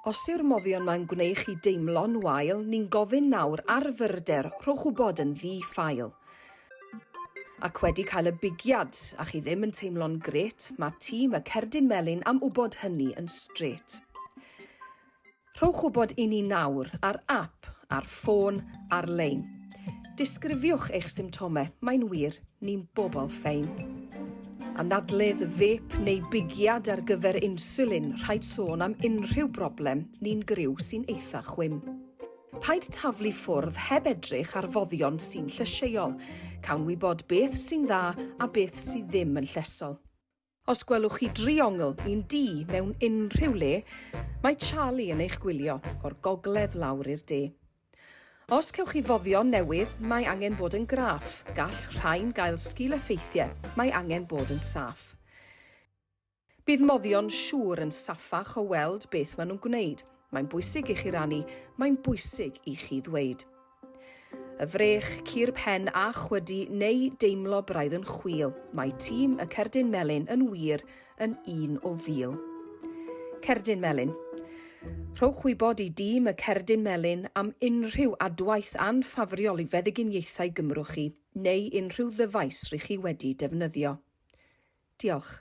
Os yw'r moddion mae'n gwneud chi deimlo'n wael, ni'n gofyn nawr ar fyrder rhowch wybod yn ddi-ffail. Ac wedi cael y bigiad a chi ddim yn teimlo'n grêt, mae tîm y Cerdyn Melyn am wybod hynny yn straight. Rhowch wybod i ni nawr ar ap, ar ffôn, ar-lein. Disgrifiwch eich symptomau, mae'n wir, ni'n bobl ffein. Anadlydd, fep neu bigiad ar gyfer insulin rhaid sôn am unrhyw broblem ni'n griw sy'n eitha chwym. Paid taflu ffwrdd heb edrych ar foddion sy'n llysieuol. Cawn wybod beth sy'n dda a beth sydd ddim yn llesol. Os gwelwch chi driongl neu'n di mewn unrhyw le, mae Charlie yn eich gwylio o'r gogledd lawr i'r de. Os cewch chi foddion newydd, mae angen bod yn graff. Gall rhain gael sgil-effeithiau, mae angen bod yn saff. Bydd moddion siŵr yn saffach o weld beth maen nhw'n gwneud. Mae'n bwysig i chi rannu, mae'n bwysig i chi ddweud. Y frech, cur pen a chwydu neu deimlo braidd yn chwil. Mae tîm y Cerdyn Melyn yn wir yn 1 o 1000. Cerdyn Melyn. Rhowch wybod i dîm y Cerdyn Melyn am unrhyw adwaith anffafriol i feddyginiaethau Gymru chi neu unrhyw ddyfais rydych chi wedi defnyddio. Diolch.